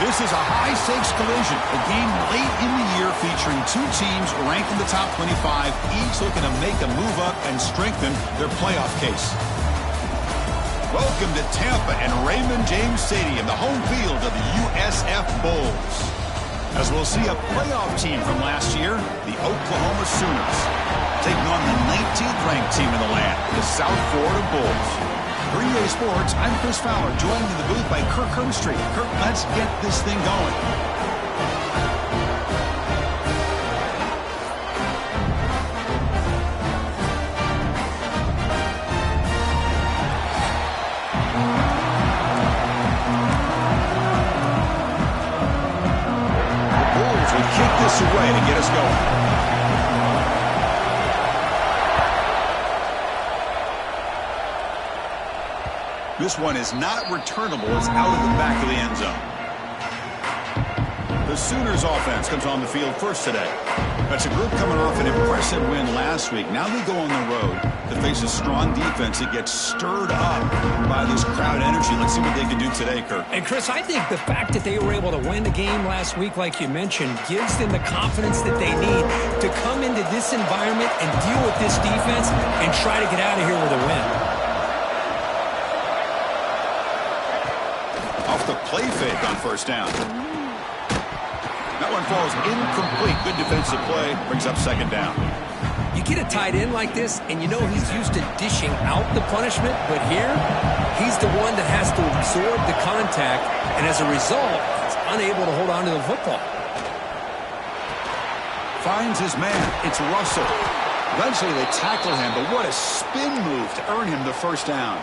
This is a high-stakes collision, a game late in the year featuring two teams ranked in the top 25, each looking to make a move up and strengthen their playoff case. Welcome to Tampa and Raymond James Stadium, the home field of the USF Bulls. As we'll see a playoff team from last year, the Oklahoma Sooners, taking on the 19th ranked team in the land, the South Florida Bulls. For EA Sports, I'm Chris Fowler, joined in the booth by Kirk Hermstreet. Kirk, let's get this thing going. The Bulls will kick this away to get us going. This one is not returnable. It's out of the back of the end zone. The Sooners offense comes on the field first today. That's a group coming off an impressive win last week. Now they go on the road to face a strong defense that gets stirred up by this crowd energy. Let's see what they can do today, Kirk. And, Chris, I think the fact that they were able to win the game last week, like you mentioned, gives them the confidence that they need to come into this environment and deal with this defense and try to get out of here with a win. Off the play fake on first down. That one falls incomplete. Good defensive play. Brings up second down. You get a tight end like this, and you know he's used to dishing out the punishment, but here, he's the one that has to absorb the contact, and as a result, he's unable to hold on to the football. Finds his man. It's Russell. Eventually they tackle him, but what a spin move to earn him the first down.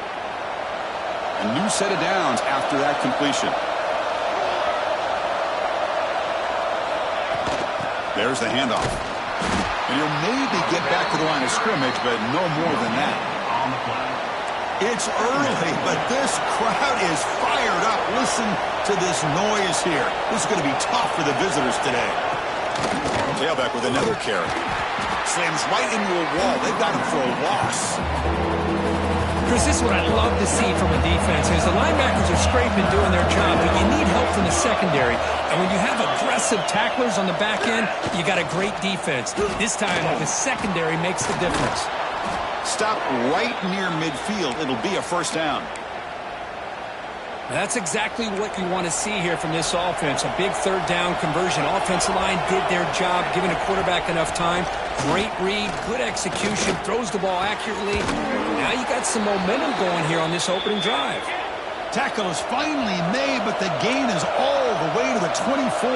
A new set of downs after that completion. There's the handoff. And he'll maybe get back to the line of scrimmage, but no more than that. It's early, but this crowd is fired up. Listen to this noise here. This is going to be tough for the visitors today. Tailback with another carry. Slams right into a wall. They've got him for a loss. Chris, this is what I love to see from a defense is the linebackers are scraping, doing their job, but you need help from the secondary. And when you have aggressive tacklers on the back end, you got a great defense. This time, the secondary makes the difference. Stop right near midfield. It'll be a first down. That's exactly what you want to see here from this offense. A big third down conversion. Offensive line did their job, giving a quarterback enough time. Great read, good execution, throws the ball accurately. Now you got some momentum going here on this opening drive. Tackle is finally made, but the gain is all the way to the 24.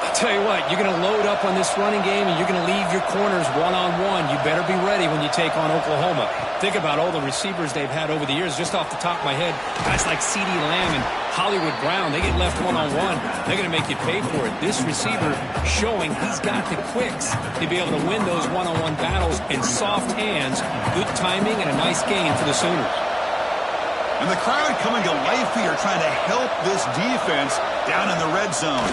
I'll tell you what, you're going to load up on this running game and you're going to leave your corners one-on-one. You better be ready when you take on Oklahoma. Think about all the receivers they've had over the years. Just off the top of my head, guys like CeeDee Lamb and Hollywood Brown, they get left one-on-one. They're going to make you pay for it. This receiver showing he's got the quicks to be able to win those one-on-one battles in soft hands. Good timing and a nice gain for the Sooners. And the crowd coming to life here trying to help this defense down in the red zone.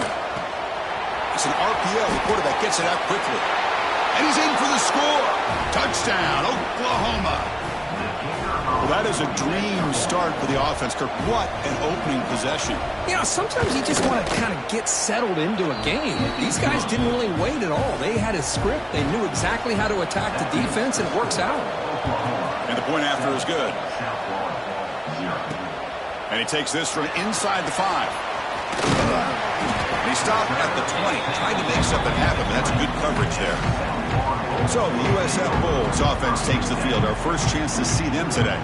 It's an RPO. The quarterback gets it out quickly. And he's in for the score. Touchdown, Oklahoma. Well, that is a dream start for the offense, Kirk. What an opening possession. You know, sometimes you just want to kind of get settled into a game. These guys didn't really wait at all. They had a script. They knew exactly how to attack the defense, and it works out. And the point after is good. And he takes this from inside the 5. He stopped at the 20, tried to make something happen, but that's good coverage there. So the USF Bulls offense takes the field. Our first chance to see them today.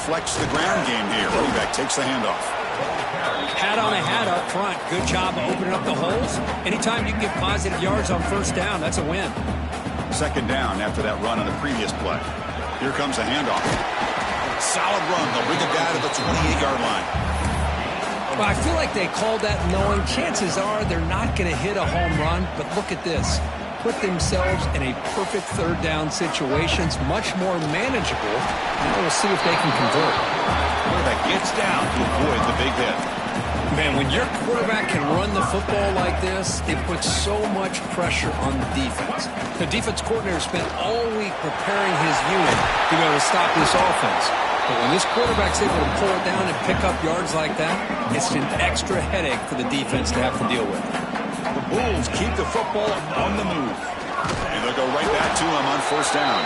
flex the ground game here. Running back takes the handoff. Hat on a hat up front. Good job of opening up the holes. Anytime you can get positive yards on first down, that's a win. Second down after that run on the previous play. Here comes a handoff. Solid run. They'll bring it down to the 28-yard line. Well, I feel like they called that knowing chances are they're not going to hit a home run, but look at this. Put themselves in a perfect third down situations, much more manageable. Now we'll see if they can convert. Quarterback gets down to avoid the big hit. Man, when your quarterback can run the football like this, it puts so much pressure on the defense. The defense coordinator spent all week preparing his unit to be able to stop this offense. But when this quarterback's able to pull it down and pick up yards like that, it's an extra headache for the defense to have to deal with. The Bulls keep the football on the move. And they'll go right back to him on first down.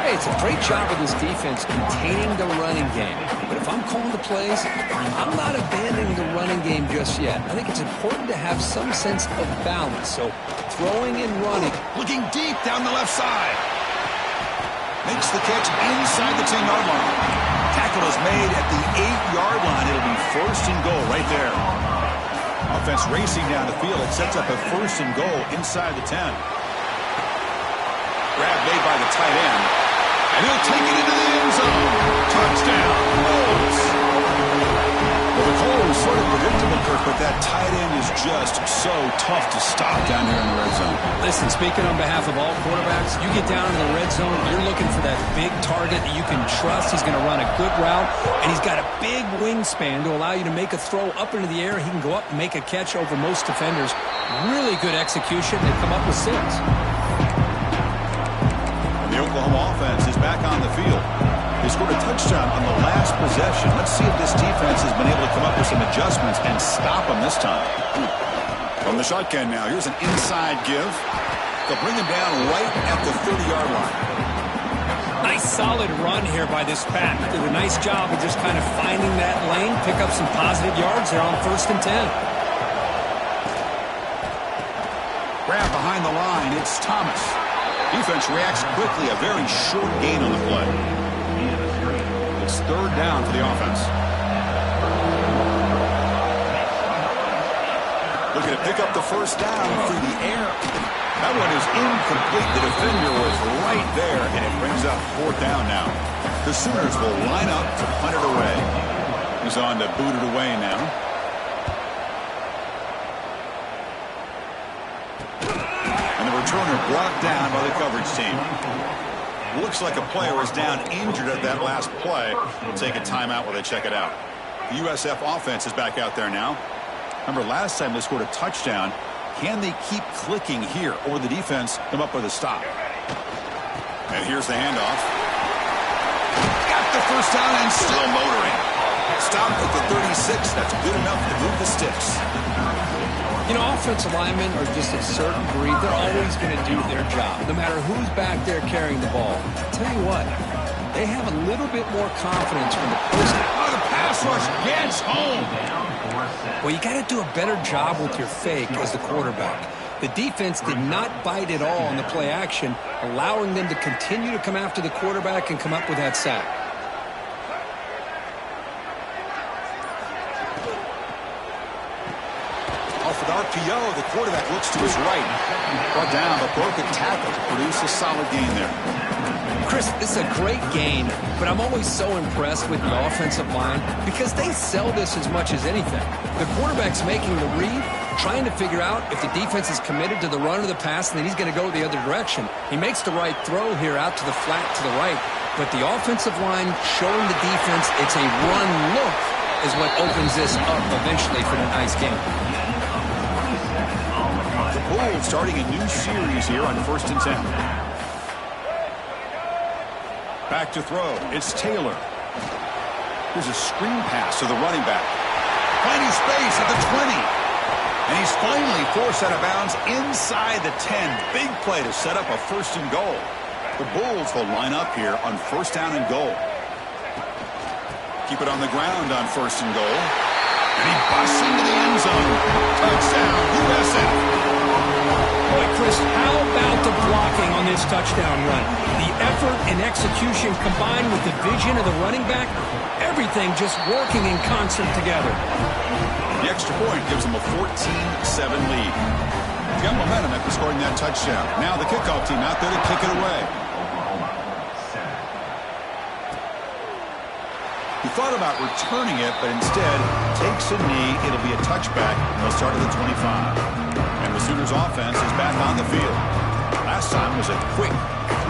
Hey, it's a great job of this defense containing the running game. But if I'm calling the plays, I'm not abandoning the running game just yet. I think it's important to have some sense of balance. So throwing and running. Looking deep down the left side. Makes the catch inside the 10-yard line. Tackle is made at the 8-yard line. It'll be first and goal right there. Offense racing down the field. It sets up a first and goal inside the 10. Grab made by the tight end. And he'll take it into the end zone. Touchdown, Bulls. Well, the call was sort of predictable, Kirk, but that tight end is just so tough to stop down here in the red zone. Listen, speaking on behalf of all quarterbacks, you get down in the red zone, you're looking for that big target that you can trust. He's going to run a good route, and he's got a big wingspan to allow you to make a throw up into the air. He can go up and make a catch over most defenders. Really good execution. They come up with 6. The Oklahoma offense is back on the field. They scored a touchdown on the last possession. Let's see if this defense has been able to come up with some adjustments and stop them this time. From the shotgun now, here's an inside give. They'll bring him down right at the 30-yard line. Nice solid run here by this pack. Did a nice job of just kind of finding that lane, pick up some positive yards there on first and 10. Grab behind the line, it's Thomas. Defense reacts quickly, a very short gain on the play. It's third down for the offense. Looking to pick up the first down through the air. That one is incomplete. The defender was right there, and it brings up fourth down now. The Sooners will line up to punt it away. He's on to boot it away now. Returner brought down by the coverage team. Looks like a player is down injured at that last play. We'll take a timeout while they check it out. The USF offense is back out there now. Remember, last time they scored a touchdown. Can they keep clicking here, or the defense come up with a stop? And here's the handoff. Got the first down and still motoring. Stopped at the 36. That's good enough to move the sticks. You know, offensive linemen are just a certain breed. They're always going to do their job, no matter who's back there carrying the ball. I'll tell you what, they have a little bit more confidence when the post. Oh, the pass rush gets home. Well, you got to do a better job with your fake as the quarterback. The defense did not bite at all on the play action, allowing them to continue to come after the quarterback and come up with that sack. With RPO, the quarterback looks to his right. Brought down, but broke a tackle to produce a solid gain there. Chris, this is a great gain, but I'm always so impressed with the offensive line because they sell this as much as anything. The quarterback's making the read, trying to figure out if the defense is committed to the run or the pass, and then he's going to go the other direction. He makes the right throw here out to the flat to the right, but the offensive line showing the defense it's a run look is what opens this up eventually for the nice game. Bulls starting a new series here on first and 10. Back to throw. It's Taylor. Here's a screen pass to the running back. Finding space at the 20. And he's finally forced out of bounds inside the 10. Big play to set up a first and goal. The Bulls will line up here on first down and goal. Keep it on the ground on first and goal. And he busts into the end zone. Touchdown, USF. Boy, Chris, how about the blocking on this touchdown run? The effort effort and execution combined with the vision of the running back, everything just working in concert together. The extra point gives them a 14-7 lead. He's got momentum after scoring that touchdown. Now the kickoff team out there to kick it away. He thought about returning it, but instead takes a knee. It'll be a touchback. They'll start at the 25. And the Sooners offense is back on the field. Last time was a quick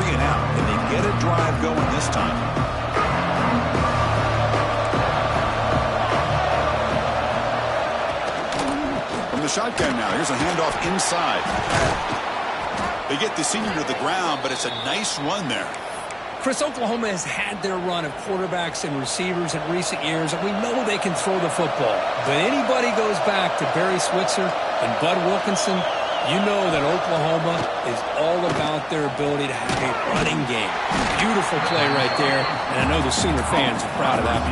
3 and out, and they get a drive going this time. From the shotgun now, here's a handoff inside. They get the senior to the ground, but it's a nice run there. Chris, Oklahoma has had their run of quarterbacks and receivers in recent years, and we know they can throw the football. But anybody goes back to Barry Switzer and Bud Wilkinson, you know that Oklahoma is all about their ability to have a running game. Beautiful play right there, and I know the Sooner fans are proud of that.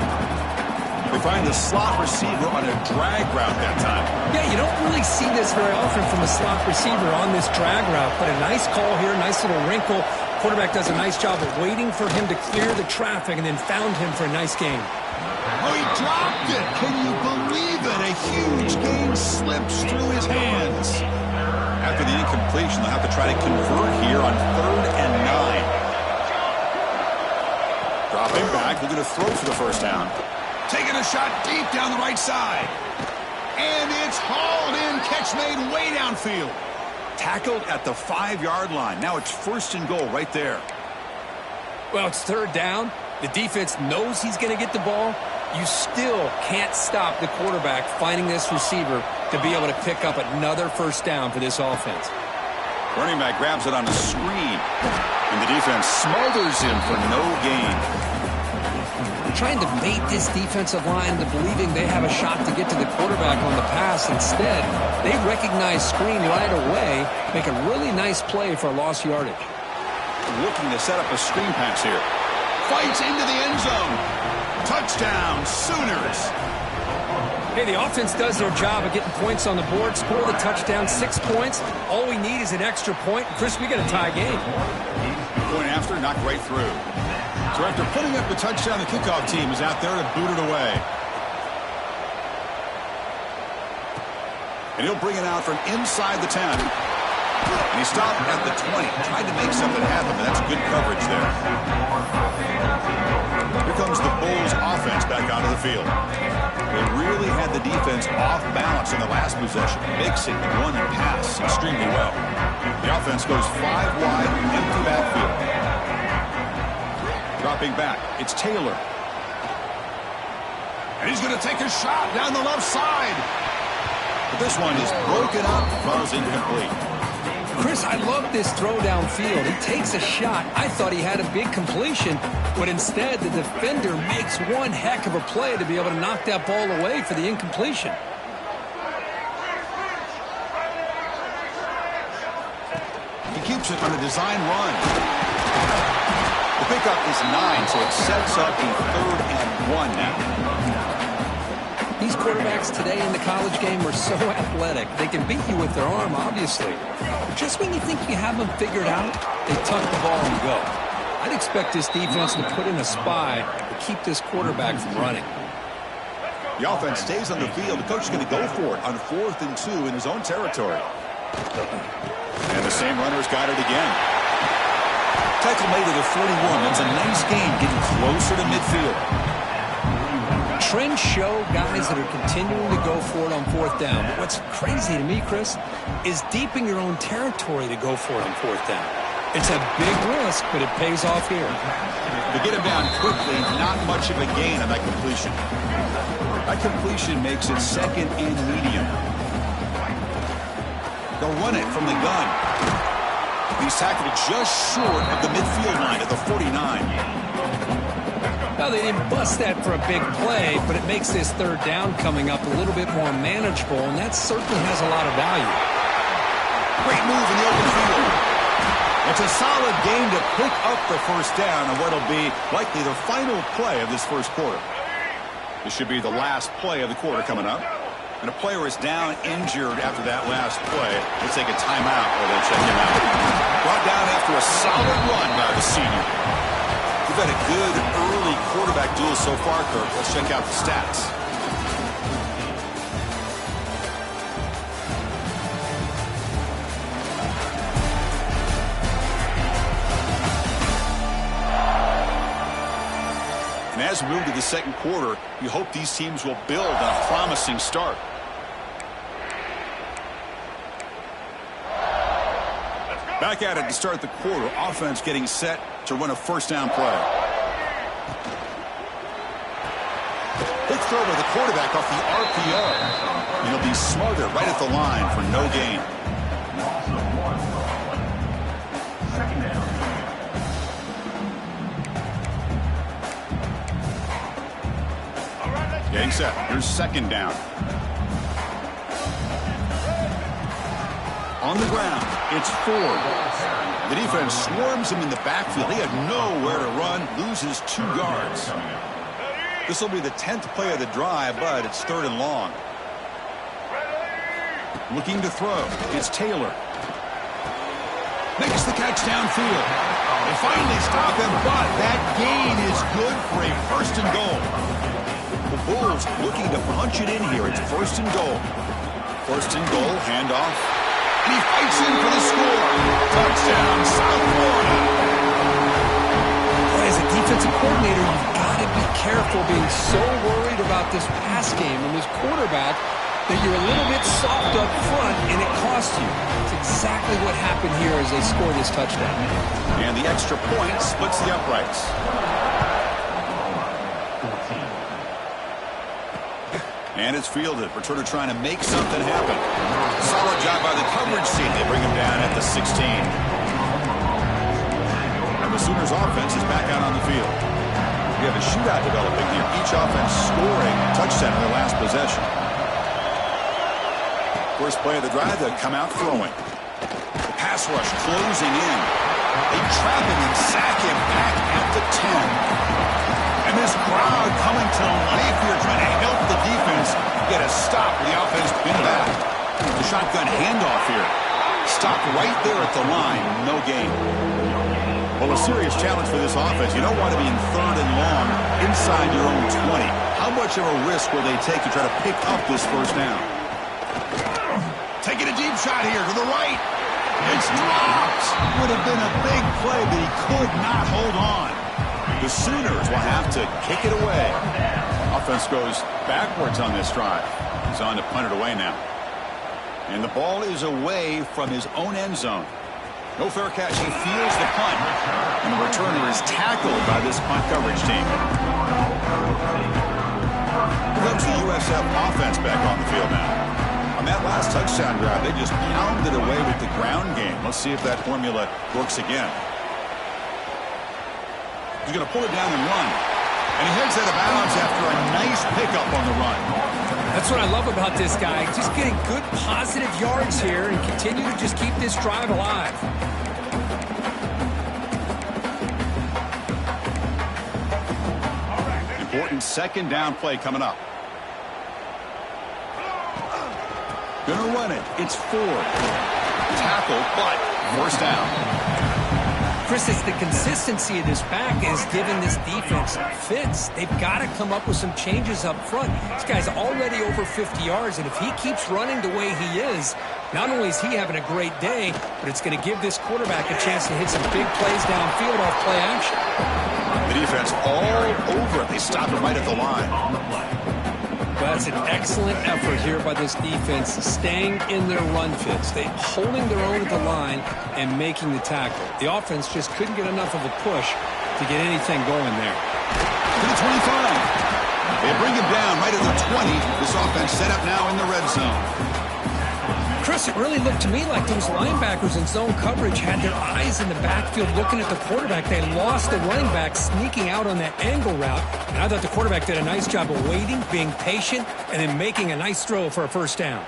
They find the slot receiver on a drag route that time. Yeah, you don't really see this very often from a slot receiver on this drag route, but a nice call here, nice little wrinkle. Quarterback does a nice job of waiting for him to clear the traffic and then found him for a nice gain. Oh, he dropped it. Can you believe it? A huge gain slips through his hands. After the incompletion, they'll have to try to convert here on 3rd and 9. Dropping back, looking to throw for the first down. Taking a shot deep down the right side. And it's hauled in. Catch made way downfield. Tackled at the 5-yard line. Now it's 1st and goal right there. Well, it's 3rd down. The defense knows he's going to get the ball. You still can't stop the quarterback finding this receiver to be able to pick up another 1st down for this offense. Running back grabs it on a screen. And the defense smothers him for no gain. Trying to bait this defensive line into believing they have a shot to get to the quarterback on the pass. Instead, they recognize screen right away, make a really nice play for a lost yardage. Looking to set up a screen pass here. Fights into the end zone. Touchdown, Sooners. Hey, the offense does their job of getting points on the board, score the touchdown, 6 points. All we need is an extra point. Chris, we got a tie game. Point after, knocked right through. So after putting up the touchdown, the kickoff team is out there to boot it away. And he'll bring it out from inside the 10. And he stopped at the 20. Tried to make something happen, but that's good coverage there. Here comes the Bulls offense back onto the field. They really had the defense off balance in the last possession, mixing the run and pass extremely well. The offense goes 5 wide, empty backfield. Dropping back, it's Taylor. And he's going to take a shot down the left side. But this one is broken up, falls incomplete. Chris, I love this throw downfield. He takes a shot. I thought he had a big completion, but instead the defender makes one heck of a play to be able to knock that ball away for the incompletion. He keeps it on a design run. The pickup is 9, so it sets up a 3rd and 1 now. These quarterbacks today in the college game are so athletic. They can beat you with their arm, obviously. But just when you think you have them figured out, they tuck the ball and go. I'd expect this defense to put in a spy to keep this quarterback from running. The offense stays on the field. The coach is going to go for it on 4th and 2 in his own territory. And the same runner's got it again. Tackle made at the 41. That's a nice gain, getting closer to midfield. Trends show guys that are continuing to go for it on 4th down. But what's crazy to me, Chris, is deep in your own territory to go for it on 4th down. It's a big risk, but it pays off here. To get him down quickly, not much of a gain on that completion. That completion makes it 2nd and medium. They'll run it from the gun. He's tackled just short of the midfield line at the 49. Well, they didn't bust that for a big play, but it makes this 3rd down coming up a little bit more manageable, and that certainly has a lot of value. Great move in the open field. It's a solid game to pick up the 1st down on what will be likely the final play of this 1st quarter. This should be the last play of the quarter coming up. And a player is down injured after that last play. Let's take a timeout while they check him out. Brought down after a solid run by the senior. good early quarterback duel so far, Kirk. Let's check out the stats. And as we move to the second quarter, you hope these teams will build on a promising start. Back at it to start the quarter. Offense getting set to run a first down play. Quick throw by the quarterback off the RPO. And he'll be smothered right at the line for no gain. Getting set. Here's second down. On the ground, it's Ford. The defense swarms him in the backfield. He had nowhere to run, loses 2 yards. This will be the 10th play of the drive, but it's 3rd and long. Looking to throw. It's Taylor. Makes the catch downfield. They finally stop him, but that gain is good for a 1st and goal. The Bulls looking to punch it in here. It's 1st and goal. 1st and goal, handoff. And he fights in for the score. Touchdown, South Florida. As a defensive coordinator, you've got to be careful being so worried about this pass game and this quarterback that you're a little bit soft up front and it costs you. It's exactly what happened here as they score this touchdown. And the extra point splits the uprights. And it's fielded. Returner trying to make something happen. Solid job by the coverage team. They bring him down at the 16. And the Sooners offense is back out on the field. We have a shootout developing here. Each offense scoring a touchdown in their last possession. First play of the drive, they'll come out throwing. The pass rush closing in. They trap him and sack him back at the 10. And this crowd coming to life here, trying to help the defense get a stop with the offense pinned back. The shotgun handoff here. Stopped right there at the line. No gain. Well, a serious challenge for this offense. You don't want to be in 3rd and long inside your own 20. How much of a risk will they take to try to pick up this first down? Taking a deep shot here to the right. It's dropped. Would have been a big play, but he could not hold on. The Sooners will have to kick it away. Offense goes backwards on this drive. He's on to punt it away now. And the ball is away from his own end zone. No fair catch. He feels the punt. And the returner is tackled by this punt coverage team. Here comes the USF offense back on the field now. On that last touchdown drive, they just pounded away with the ground game. Let's see if that formula works again. He's going to pull it down and run. And he heads out of bounds after a nice pickup on the run. That's what I love about this guy. Just getting good positive yards here and continue to just keep this drive alive. Important second down play coming up. Gonna run it. It's Ford. Tackle, but first down. Chris, it's the consistency of this back is giving this defense fits. They've got to come up with some changes up front. This guy's already over 50 yards, and if he keeps running the way he is, not only is he having a great day, but it's going to give this quarterback a chance to hit some big plays downfield off play action. The defense all over it. They stop him right at the line. That's an excellent effort here by this defense, staying in their run fits. They holding their own at the line and making the tackle. The offense just couldn't get enough of a push to get anything going there. To the 25. They bring him down right at the 20. This offense set up now in the red zone. Chris, it really looked to me like those linebackers in zone coverage had their eyes in the backfield looking at the quarterback. They lost the running back sneaking out on that angle route. And I thought the quarterback did a nice job of waiting, being patient, and then making a nice throw for a first down.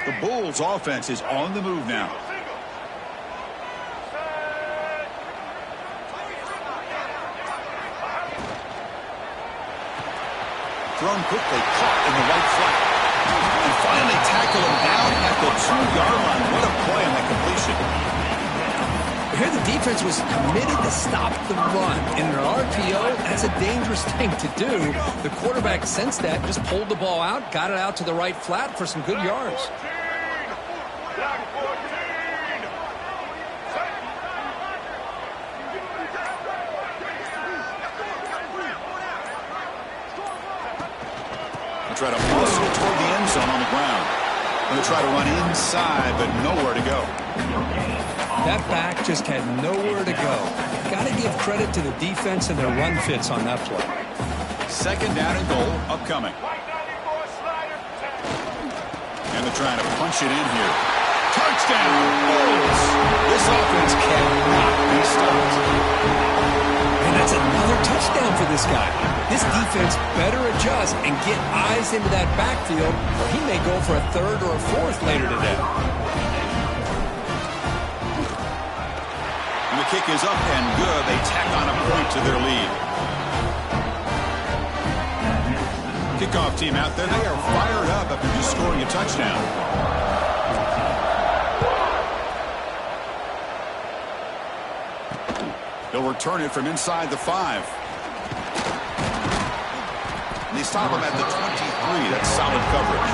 The Bulls offense is on the move now. Thrown quickly, caught in the right flat. And finally tackle him down at the 2. 2-yard line. What a play on that completion. Here the defense was committed to stop the run. In an RPO, that's a dangerous thing to do. The quarterback sensed that, just pulled the ball out, got it out to the right flat for some good yards. Try to muscle toward the end zone on the ground. Going to try to run inside, but nowhere to go. That back just had nowhere to go. Got to give credit to the defense and their run fits on that play. Second down and goal upcoming. And they're trying to punch it in here. Touchdown! Bulls! This offense cannot be stopped. And that's another touchdown for this guy. This defense better adjust and get eyes into that backfield, or he may go for a third or a fourth later today. And the kick is up and good. They tack on a point to their lead. Kickoff team out there. They are fired up after just scoring a touchdown. They'll return it from inside the 5. And they stop him at the 23. That's solid coverage.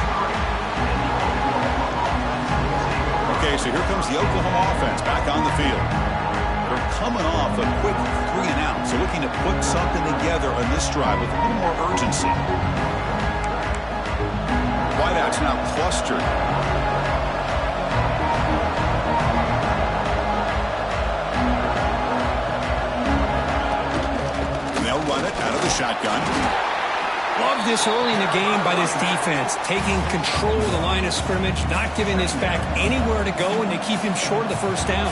Okay, so here comes the Oklahoma offense back on the field. They're coming off a quick 3-and-out, so looking to put something together on this drive with a little more urgency. Wideouts now clustered. And they'll run it out of the shotgun. Love this early in the game by this defense, taking control of the line of scrimmage, not giving this back anywhere to go, and they keep him short of the first down.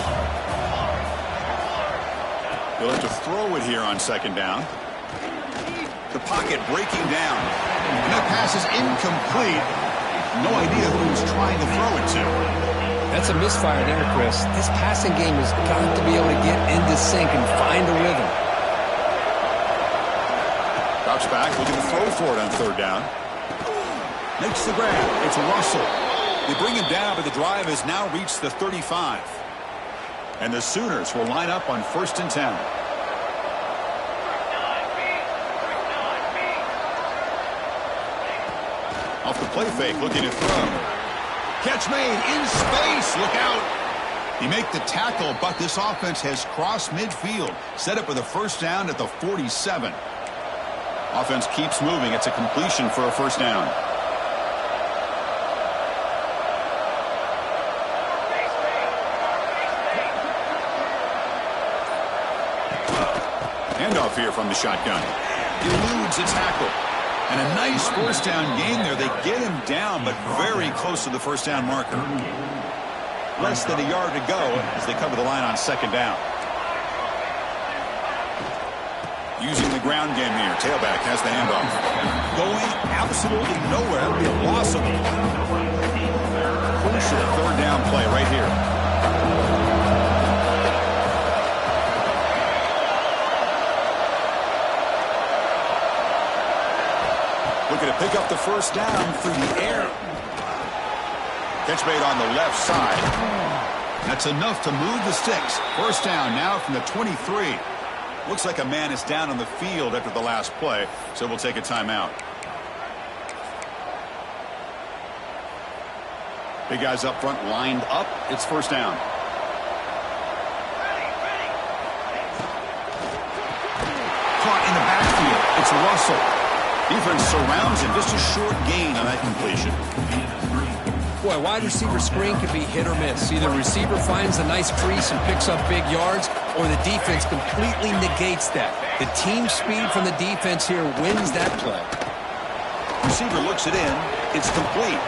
They'll have to throw it here on second down. The pocket breaking down. And that pass is incomplete. No idea who he was trying to throw it to. That's a misfire there, Chris. This passing game has got to be able to get into sync and find a rhythm. Drops back, looking to throw for it on third down. Makes the grab. It's Russell. They bring him down, but the drive has now reached the 35. And the Sooners will line up on 1st and 10. Off the play fake, looking to throw. Catch made in space. Look out. He make the tackle, but this offense has crossed midfield. Set up with a first down at the 47. Offense keeps moving. It's a completion for a first down. Handoff here from the shotgun. Eludes a tackle. And a nice first down gain there. They get him down, but very close to the first down marker. Less than a yard to go as they cover the line on second down. Using the ground game here. Tailback has the handoff. Going absolutely nowhere. That would be a loss of it. Crucial third down play right here. Looking to pick up the first down through the air. Catch made on the left side. That's enough to move the sticks. First down now from the 23. Looks like a man is down on the field after the last play, so we'll take a timeout. Big guys up front lined up. It's first down. Caught in the backfield. It's Russell. Defense surrounds him. Just a short gain on that completion. Boy, wide receiver screen can be hit or miss. Either receiver finds a nice crease and picks up big yards, or the defense completely negates that. The team speed from the defense here wins that play. Receiver looks it in. It's complete.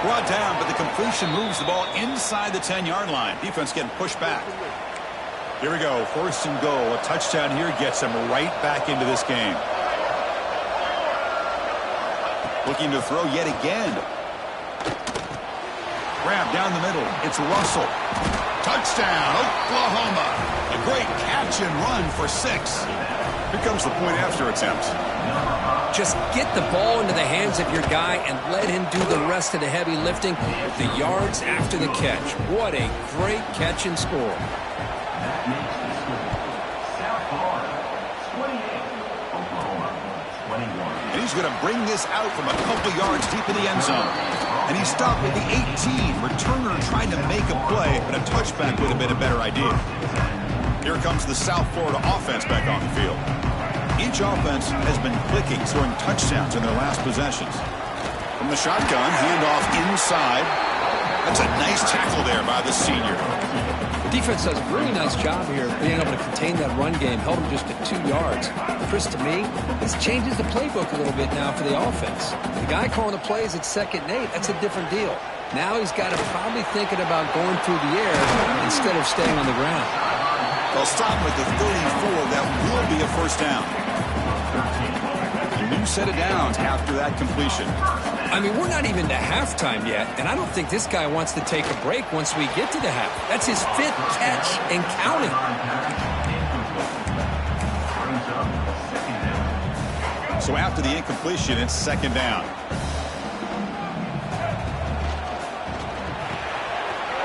Brought down, but the completion moves the ball inside the 10-yard line. Defense getting pushed back. Here we go. First and goal. A touchdown here gets them right back into this game. Looking to throw yet again. Grab down the middle. It's Russell. Touchdown, Oklahoma. A great catch and run for 6. Here comes the point after attempt. Just get the ball into the hands of your guy and let him do the rest of the heavy lifting with the yards after the catch. What a great catch and score. And he's going to bring this out from a couple yards deep in the end zone. And he stopped at the 18. Returner trying to make a play, but a touchback would have been a better idea. Here comes the South Florida offense back on the field. Each offense has been clicking, scoring touchdowns in their last possessions. From the shotgun, handoff inside. That's a nice tackle there by the senior. Defense does a really nice job here being able to contain that run game, held him just at 2 yards. Chris, to me, this changes the playbook a little bit now for the offense. The guy calling the plays at 2nd and 8, that's a different deal. Now he's got to probably thinking about going through the air instead of staying on the ground. They'll stop with the 34. That will be a first down. A new set of downs after that completion. I mean, we're not even to halftime yet, and I don't think this guy wants to take a break once we get to the half. That's his 5th catch and counting. So after the incompletion, it's 2nd down.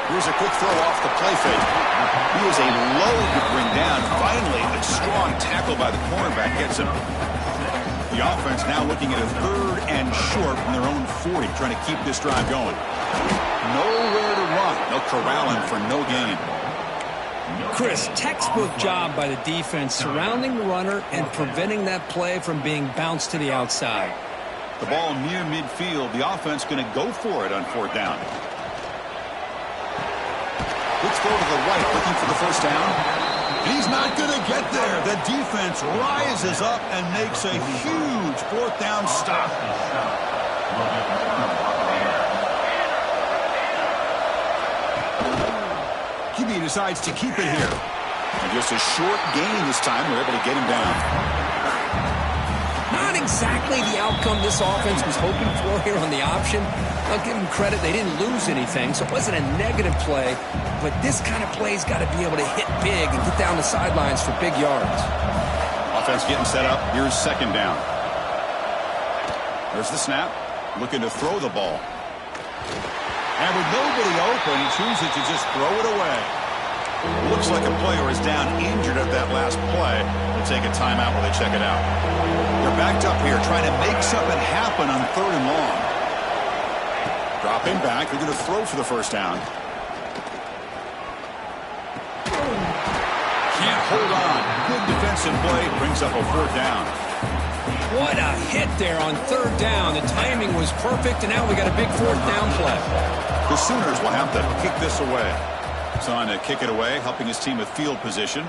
Here's a quick throw off the play fake. He was a load to bring down. Finally, a strong tackle by the cornerback gets him. The offense now looking at a 3rd and short from their own 40, trying to keep this drive going. Nowhere to run. They'll corral him for no gain. Chris, textbook job by the defense surrounding the runner and preventing that play from being bounced to the outside. The ball near midfield. The offense going to go for it on 4th down. Let's go to the right, looking for the first down. He's not going to get there. The defense rises up and makes a huge 4th down stop. QB decides to keep it here. And just a short gain this time. We're able to get him down. Not exactly the outcome this offense was hoping for here on the option. I'll give them credit. They didn't lose anything, so it wasn't a negative play. But this kind of play's got to be able to hit big and get down the sidelines for big yards. Offense getting set up. Here's 2nd down. There's the snap. Looking to throw the ball. And with nobody open, he chooses to just throw it away. Looks like a player is down injured at that last play. They'll take a timeout while they check it out. They're backed up here trying to make something happen on 3rd and long. Dropping back. They're going to throw for the first down. Can't hold on. Good defensive play. Brings up a 4th down. What a hit there on 3rd down. The timing was perfect, and now we got a big 4th down play. The Sooners will have to kick this away. It's on to kick it away, helping his team with field position.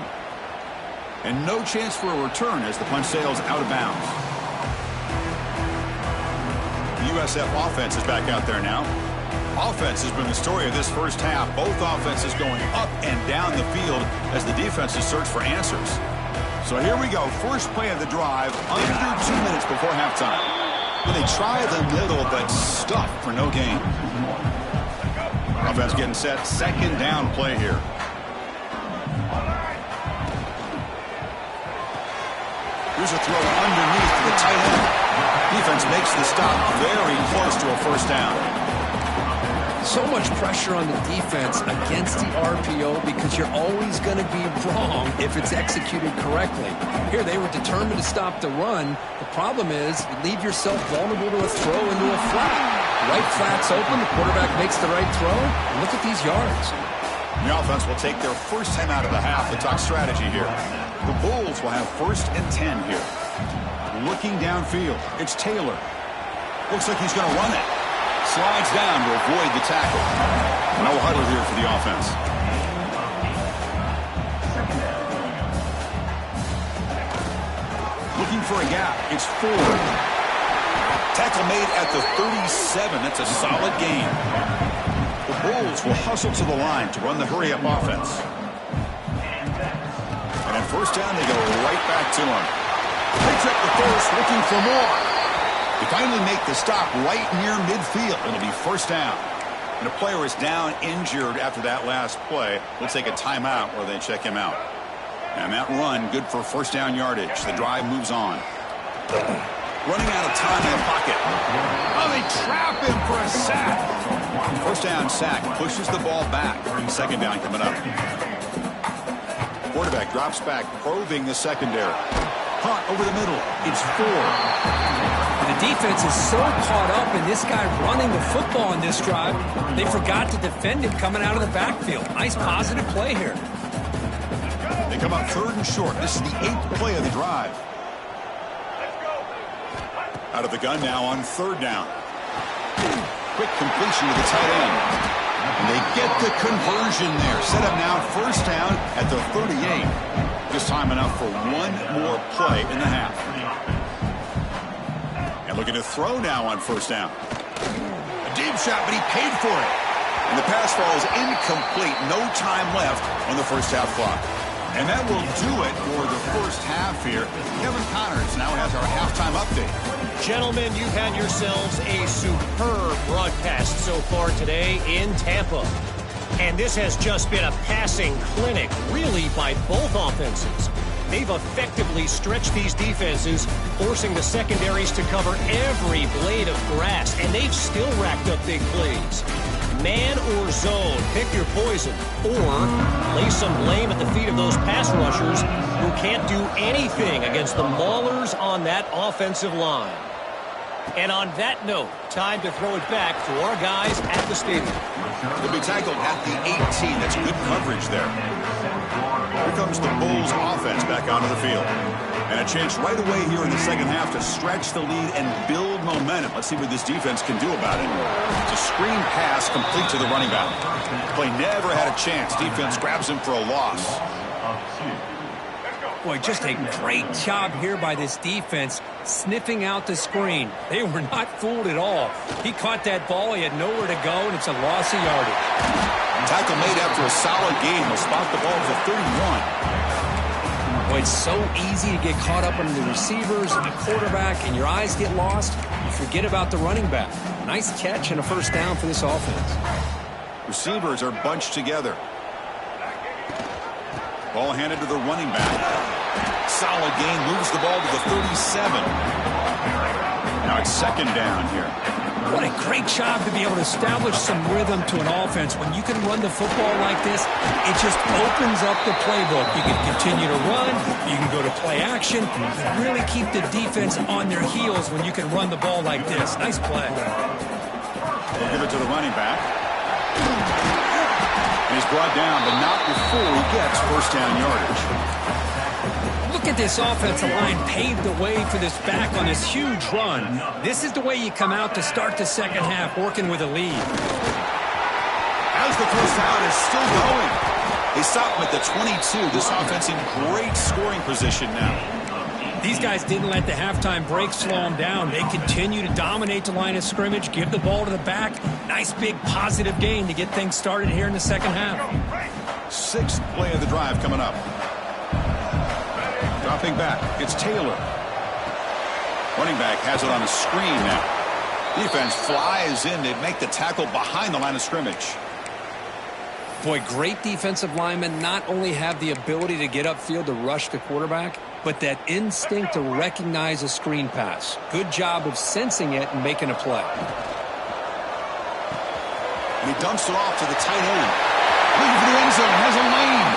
And no chance for a return as the punch sails out of bounds. The USF offense is back out there now. Offense has been the story of this first half. Both offenses going up and down the field as the defenses search for answers. So here we go. First play of the drive, under 2 minutes before halftime. Well, they try the middle, but stuff for no gain. Offense getting set. 2nd down play here. Here's a throw underneath to the tight end. Defense makes the stop very close to a first down. So much pressure on the defense against the RPO because you're always going to be wrong if it's executed correctly. Here they were determined to stop the run. The problem is you leave yourself vulnerable to a throw into a flat. Right flat's open. The quarterback makes the right throw. And look at these yards. The offense will take their first time out of the half. They talk strategy here. The Bulls will have 1st and 10 here. Looking downfield. It's Taylor. Looks like he's going to run it. Slides down to avoid the tackle. No huddle here for the offense. Looking for a gap. It's Ford. Tackle made at the 37. That's a solid gain. The Bulls will hustle to the line to run the hurry-up offense. And at first down, they go right back to him. Picks up the first, looking for more. They finally make the stop right near midfield. It'll be first down. And a player is down injured after that last play. We'll take a timeout where they check him out. And that run, good for first down yardage. The drive moves on. Running out of time in the pocket. Oh, they trap him for a sack. First down sack, pushes the ball back. Second down coming up. Quarterback drops back, probing the secondary. Hunt over the middle. It's 4. The defense is so caught up in this guy running the football in this drive, they forgot to defend him coming out of the backfield. Nice positive play here. They come up 3rd and short. This is the 8th play of the drive. Out of the gun now on 3rd down. Quick completion to the tight end. And they get the conversion there. Set up now 1st down at the 38. Just time enough for one more play in the half. And looking to throw now on 1st down. A deep shot, but he paid for it. And the pass falls incomplete. No time left on the first half clock. And that will do it for the first half here. Kevin Connors now has our halftime update. Gentlemen, you've had yourselves a superb broadcast so far today in Tampa. And this has just been a passing clinic, really, by both offenses. They've effectively stretched these defenses, forcing the secondaries to cover every blade of grass, and they've still racked up big plays. Man or zone, pick your poison, or lay some blame at the feet of those pass rushers who can't do anything against the maulers on that offensive line. And on that note, time to throw it back to our guys at the stadium. They'll be tackled at the 18. That's good coverage there. Here comes the Bulls offense back onto the field. And a chance right away here in the second half to stretch the lead and build momentum. Let's see what this defense can do about it. It's a screen pass complete to the running back. Play never had a chance. Defense grabs him for a loss. Boy, just a great job here by this defense, sniffing out the screen. They were not fooled at all. He caught that ball. He had nowhere to go, and it's a loss of yardage. Tackle made after a solid game. He'll spot the ball to 31. Boy, it's so easy to get caught up under the receivers and the quarterback, and your eyes get lost. You forget about the running back. Nice catch and a first down for this offense. Receivers are bunched together. Ball handed to the running back. Solid gain, moves the ball to the 37. Now it's second down here. What a great job to be able to establish some rhythm to an offense. When you can run the football like this, it just opens up the playbook. You can continue to run. You can go to play action. You really keep the defense on their heels when you can run the ball like this. Nice play. They'll give it to the running back. And he's brought down, but not before he gets first down yardage. Look at this offensive line paved the way for this back on this huge run. This is the way you come out to start the second half, working with a lead. As the first down is still going. They stop him at the 22. This offense in great scoring position now. These guys didn't let the halftime break slow them down. They continue to dominate the line of scrimmage, give the ball to the back. Nice big positive gain to get things started here in the second half. 6th play of the drive coming up. Dropping back, it's Taylor. Running back has it on a screen now. Defense flies in to make the tackle behind the line of scrimmage. Boy, great defensive linemen not only have the ability to get upfield to rush the quarterback, but that instinct to recognize a screen pass. Good job of sensing it and making a play. And he dumps it off to the tight end. Looking for the end zone, has a lane.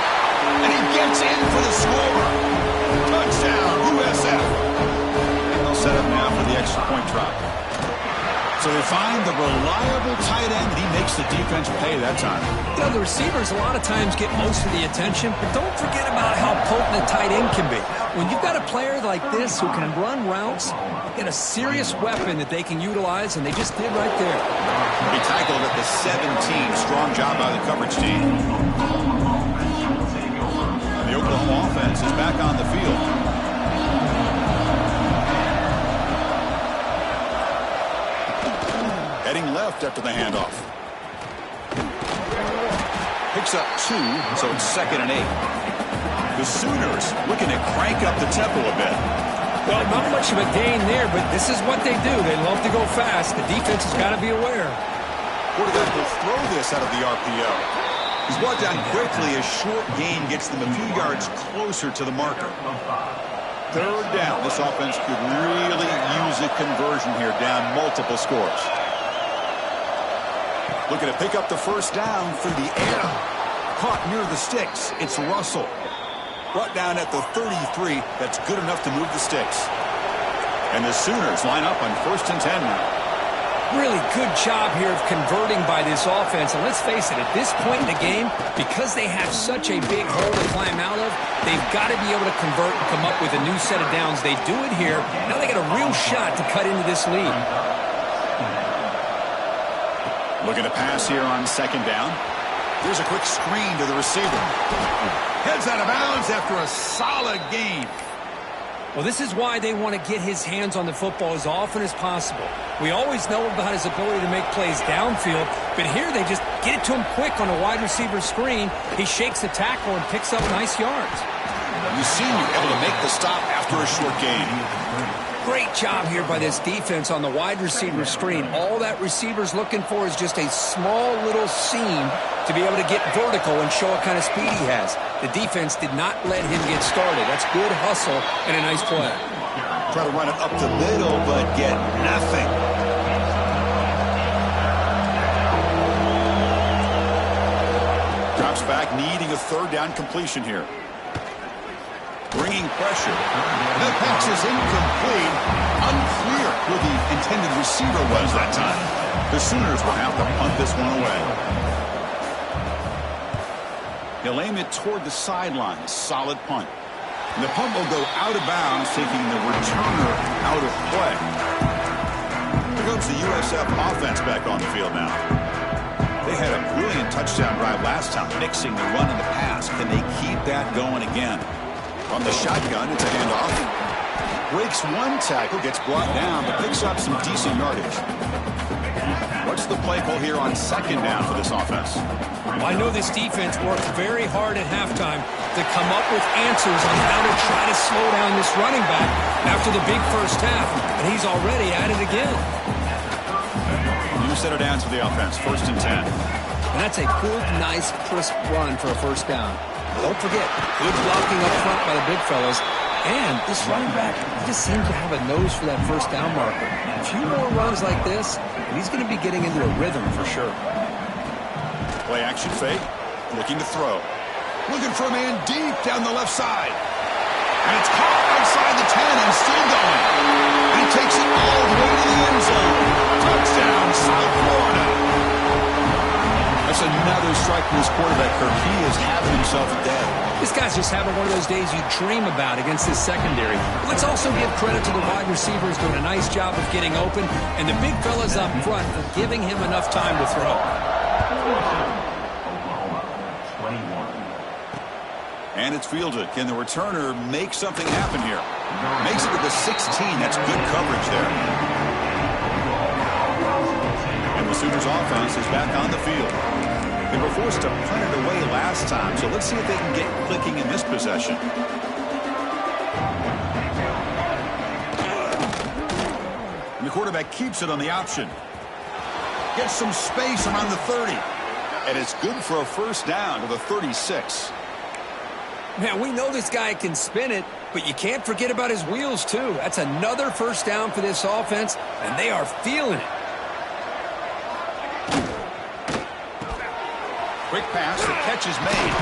And he gets in for the score. Touchdown, USF. They'll set up now for the extra point drop. So they find the reliable tight end, and he makes the defense pay that time. You know, the receivers a lot of times get most of the attention, but don't forget about how potent a tight end can be. When you've got a player like this who can run routes, get a serious weapon that they can utilize, and they just did right there. He tackled at the 17. Strong job by the coverage team. And the Oklahoma offense is back on the field. Heading left after the handoff. Picks up 2, so it's 2nd and 8. The Sooners looking to crank up the tempo a bit. Well, not much of a gain there, but this is what they do. They love to go fast. The defense has got to be aware. Quarterback will throw this out of the RPO. He's brought down quickly. A short gain gets them a few yards closer to the marker. Third down. This offense could really use a conversion here, down multiple scores. Looking to pick up the first down through the air. Caught near the sticks. It's Russell. Brought down at the 33. That's good enough to move the sticks. And the Sooners line up on 1st and 10 now. Really good job here of converting by this offense. And let's face it, at this point in the game, because they have such a big hole to climb out of, they've got to be able to convert and come up with a new set of downs. They do it here. Now they got a real shot to cut into this lead. Looking to pass here on 2nd down. Here's a quick screen to the receiver. Heads out of bounds after a solid gain. Well, this is why they want to get his hands on the football as often as possible. We always know about his ability to make plays downfield, but here they just get it to him quick on a wide receiver screen. He shakes the tackle and picks up nice yards. You see him able to make the stop after a short gain. Great job here by this defense on the wide receiver screen. All that receiver's looking for is just a small little seam to be able to get vertical and show what kind of speed he has. The defense did not let him get started. That's good hustle and a nice play. Try to run it up the middle, but get nothing. Drops back, needing a 3rd down completion here. Bringing pressure. The pass is incomplete. Unclear who the intended receiver was that time. The Sooners will have to punt this one away. He'll aim it toward the sideline. Solid punt. And the punt will go out of bounds, taking the returner out of play. Here comes the USF offense back on the field now. They had a brilliant touchdown drive last time, mixing the run and the pass. Can they keep that going again? From the shotgun, it's a handoff. Breaks one tackle, gets brought down, but picks up some decent yardage. What's the play call here on 2nd down for this offense? Well, I know this defense worked very hard at halftime to come up with answers on how to try to slow down this running back after the big first half, and he's already at it again. New set of downs for the offense, 1st and 10. And that's a good, nice, crisp run for a first down. Don't forget, good blocking up front by the big fellas. And this running back, he just seems to have a nose for that first down marker. A few more runs like this, and he's going to be getting into a rhythm for sure. Play action fake, looking to throw. Looking for a man deep down the left side. And it's caught outside the 10 and still going. And he takes it all the way to the end zone. Touchdown, South Florida. That's another strike from his quarterback, Kirk. He is having himself a day. This guy's just having one of those days you dream about against his secondary. But let's also give credit to the wide receivers doing a nice job of getting open, and the big fellas up front for giving him enough time to throw. And it's fielded. Can the returner make something happen here? Makes it to the 16. That's good coverage there. And the Sooners offense is back on the field. They were forced to punt it away last time, so let's see if they can get clicking in this possession. And the quarterback keeps it on the option. Gets some space around the 30. And it's good for a first down to the 36. Man, we know this guy can spin it, but you can't forget about his wheels, too. That's another first down for this offense, and they are feeling it. Quick pass, the catch is made.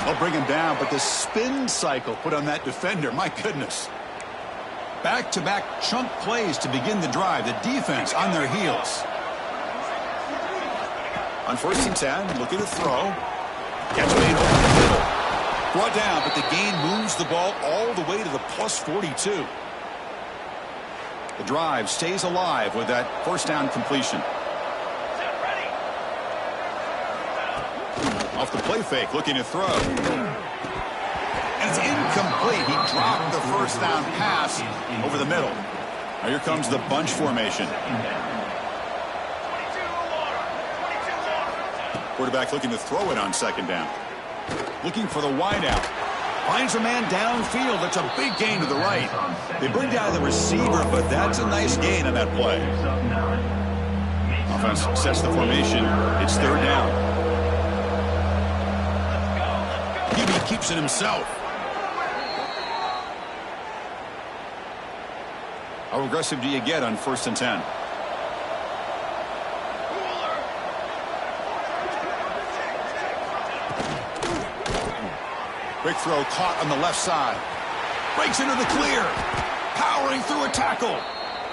They'll bring him down, but the spin cycle put on that defender, my goodness. Back-to-back chunk plays to begin the drive. The defense on their heels. On 1st and 10, looking to throw. Catch made over the middle. Brought down, but the gain moves the ball all the way to the plus 42. The drive stays alive with that first down completion. Off the play fake, looking to throw. And it's incomplete. He dropped the first down pass over the middle. Now here comes the bunch formation. Quarterback looking to throw it on 2nd down. Looking for the wideout. Finds a man downfield. That's a big gain to the right. They bring down the receiver, but that's a nice gain on that play. Offense sets the formation. It's 3rd down. keeps it himself. How aggressive do you get on 1st and 10? Quick throw caught on the left side. Breaks into the clear. Powering through a tackle.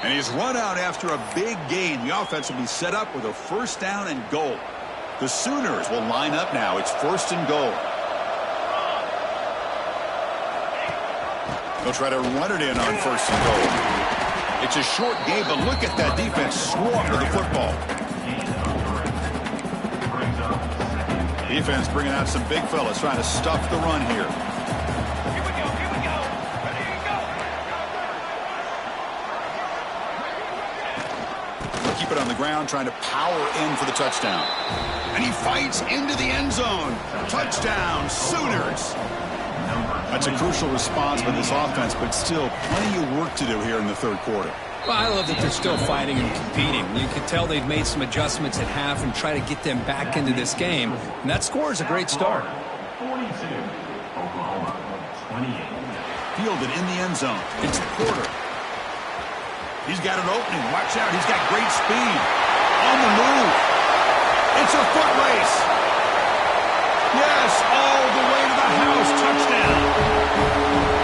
And he's run out after a big gain. The offense will be set up with a 1st down and goal. The Sooners will line up now. It's 1st and goal. They'll try to run it in on 1st and goal. It's a short game, but look at that defense swarm to the football. Defense bringing out some big fellas trying to stuff the run here. Here we go. Ready to go. Keep it on the ground, trying to power in for the touchdown. And he fights into the end zone. Touchdown, Sooners. That's a crucial response by this offense, but still plenty of work to do here in the 3rd quarter. Well, I love that they're still fighting and competing. You can tell they've made some adjustments at half and try to get them back into this game. And that score is a great start. 42, Oklahoma, 28. Fielded in the end zone. It's Porter. He's got an opening. Watch out. He's got great speed. On the move. It's a foot race. Yes, all the way to the house. Touchdown.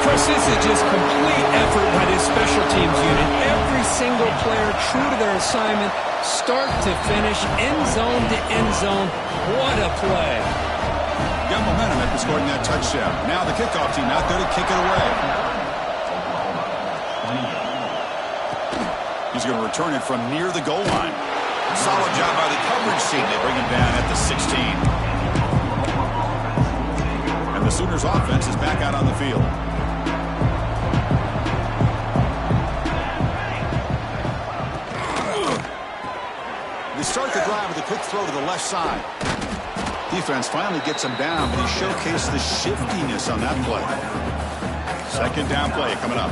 Chris, this is just complete effort by this special teams unit. Every single player true to their assignment, start to finish, end zone to end zone. What a play. Got momentum after scoring that touchdown. Now the kickoff team out there to kick it away. He's going to return it from near the goal line. Solid job by the coverage team. They bring him down at the 16. The Sooners offense is back out on the field. They start the drive with a quick throw to the left side. Defense finally gets him down, but he showcased the shiftiness on that play. 2nd down play coming up.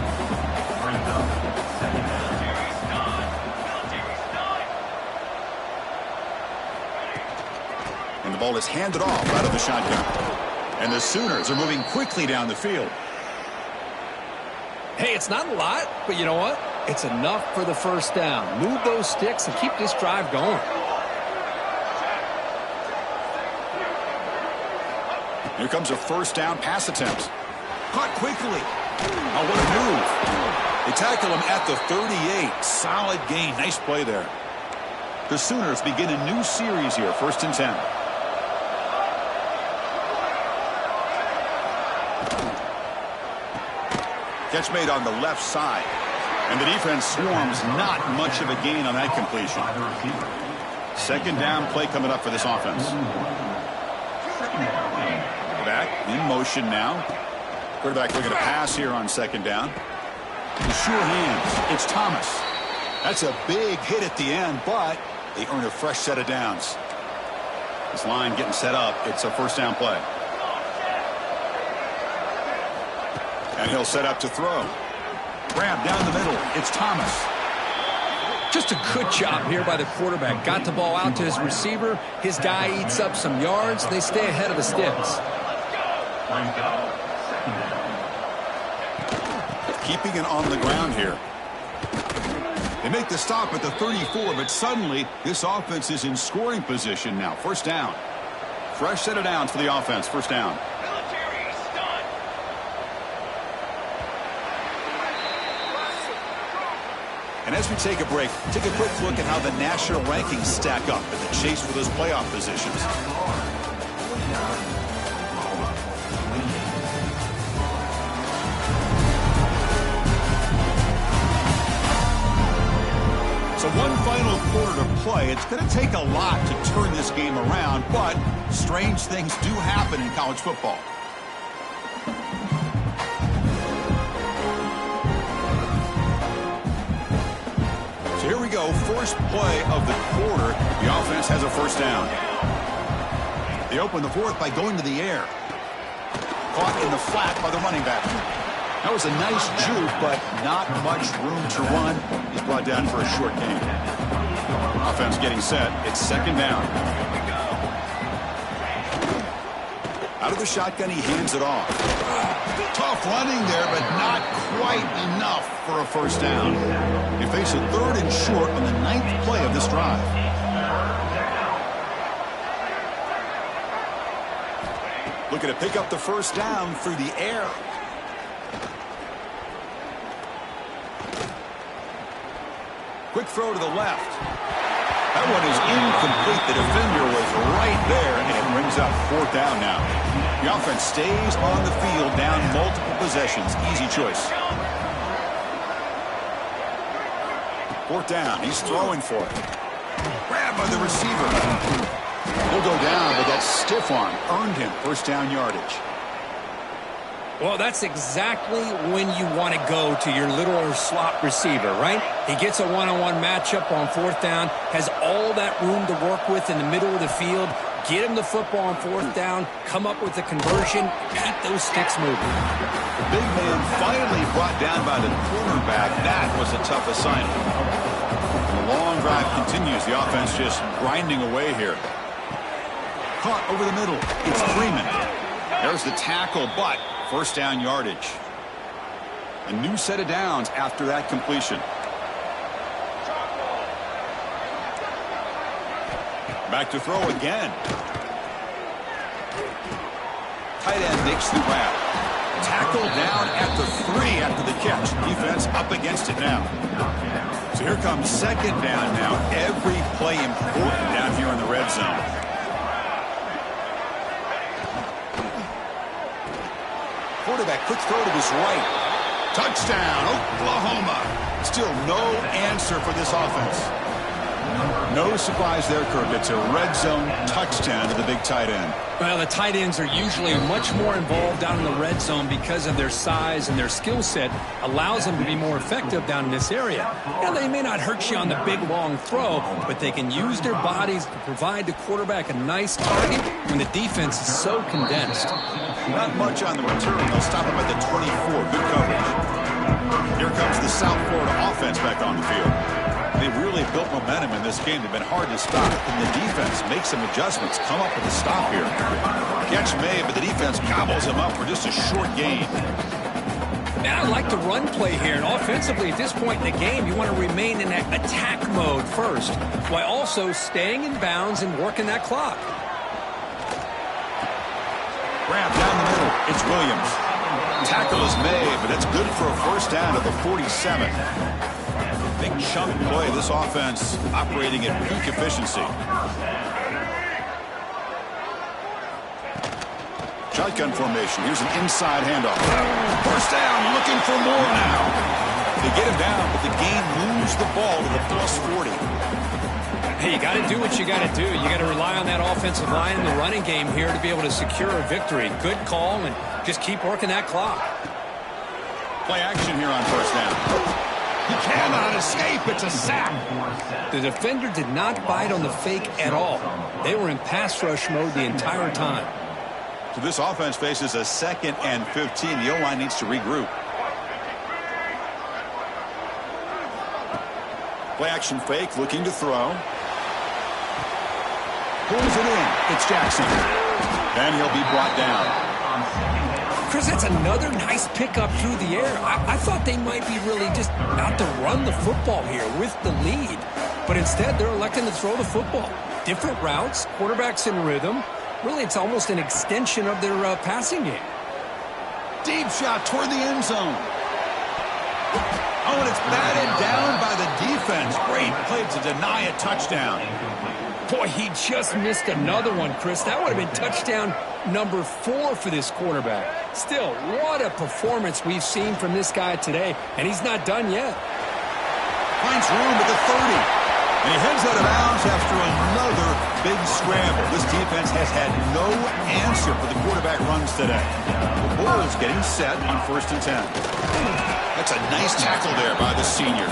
And the ball is handed off out of the shotgun. And the Sooners are moving quickly down the field. Hey, it's not a lot, but you know what? It's enough for the 1st down. Move those sticks and keep this drive going. Here comes a 1st down pass attempt. Caught quickly. Oh, what a move. They tackle him at the 38. Solid gain. Nice play there. The Sooners begin a new series here. 1st and 10. Catch made on the left side. And the defense swarms. Not much of a gain on that completion. 2nd down play coming up for this offense. Back in motion now. Quarterback looking to pass here on 2nd down. The sure hands. It's Thomas. That's a big hit at the end, but they earn a fresh set of downs. This line getting set up. It's a 1st down play. And he'll set up to throw. Grab down the middle. It's Thomas. Just a good job here by the quarterback. Got the ball out to his receiver. His guy eats up some yards. They stay ahead of the sticks. Keeping it on the ground here. They make the stop at the 34, but suddenly this offense is in scoring position now. 1st down. Fresh set of downs for the offense. 1st down. And as we take a break, take a quick look at how the national rankings stack up in the chase for those playoff positions. So one final quarter to play. It's going to take a lot to turn this game around, but strange things do happen in college football. So here we go. First play of the quarter. The offense has a 1st down. They open the 4th by going to the air. Caught in the flat by the running back. That was a nice juke, but not much room to run. He's brought down for a short gain. Offense getting set. It's 2nd down. Out of the shotgun, he hands it off. Tough running there, but not quite enough for a first down. They face a 3rd and short on the 9th play of this drive. Looking to pick up the first down through the air. Quick throw to the left. That one is incomplete. The defender was right there, and it brings up 4th down now. The offense stays on the field, down multiple possessions. Easy choice. 4th down. He's throwing for it. Grab by the receiver. He'll go down, but that stiff arm earned him first down yardage. Well, that's exactly when you want to go to your little slot receiver, right? He gets a one-on-one matchup on 4th down, has all that room to work with in the middle of the field, get him the football on 4th down, come up with a conversion, keep those sticks moving. The big man finally brought down by the cornerback. That was a tough assignment. The long drive continues. The offense just grinding away here. Caught over the middle. It's Freeman. There's the tackle, but first down yardage. A new set of downs after that completion. Back to throw again. Tight end makes the grab. Tackle down at the 3 after the catch. Defense up against it now. So here comes 2nd down now. Every play important down here in the red zone. Quarterback, quick throw to his right. Touchdown, Oklahoma. Still no answer for this offense. No surprise there, Kirk. It's a red zone touchdown to the big tight end. Well, the tight ends are usually much more involved down in the red zone because of their size and their skill set allows them to be more effective down in this area. Now, they may not hurt you on the big, long throw, but they can use their bodies to provide the quarterback a nice target when the defense is so condensed. Not much on the return. They'll stop him at the 24. Good coverage. Here comes the South Florida offense back on the field. They've really built momentum in this game. They've been hard to stop. And the defense makes some adjustments, come up with a stop here. Catch made, but the defense gobbles him up for just a short gain. Now, I like the run play here. And offensively, at this point in the game, you want to remain in that attack mode first, while also staying in bounds and working that clock. Grab down the middle. It's Williams. Tackle is made, but it's good for a first down at the 47. Big chunk play. This offense operating at peak efficiency. Shotgun formation. Here's an inside handoff. First down, looking for more now. They get him down, but the game moves the ball to the plus 40. Hey, you got to do what you got to do. You got to rely on that offensive line in the running game here to be able to secure a victory. Good call, and just keep working that clock. Play action here on first down. He cannot escape. It's a sack. The defender did not bite on the fake at all. They were in pass rush mode the entire time. So this offense faces a 2nd and 15. The O-line needs to regroup. Play action fake, looking to throw. Pulls it in. It's Jackson. And he'll be brought down. Chris, that's another nice pickup through the air. I thought they might be really just out to run the football here with the lead. But instead, they're electing to throw the football. Different routes, quarterbacks in rhythm. Really, it's almost an extension of their passing game. Deep shot toward the end zone. Oh, and it's batted down by the defense. Great play to deny a touchdown. Boy, he just missed another one, Chris. That would have been touchdown number 4 for this quarterback. Still, what a performance we've seen from this guy today, and he's not done yet. Finds room at the 30. And he heads out of bounds after another big scramble. This defense has had no answer for the quarterback runs today. The Bulls getting set on 1st and 10. That's a nice tackle there by the senior.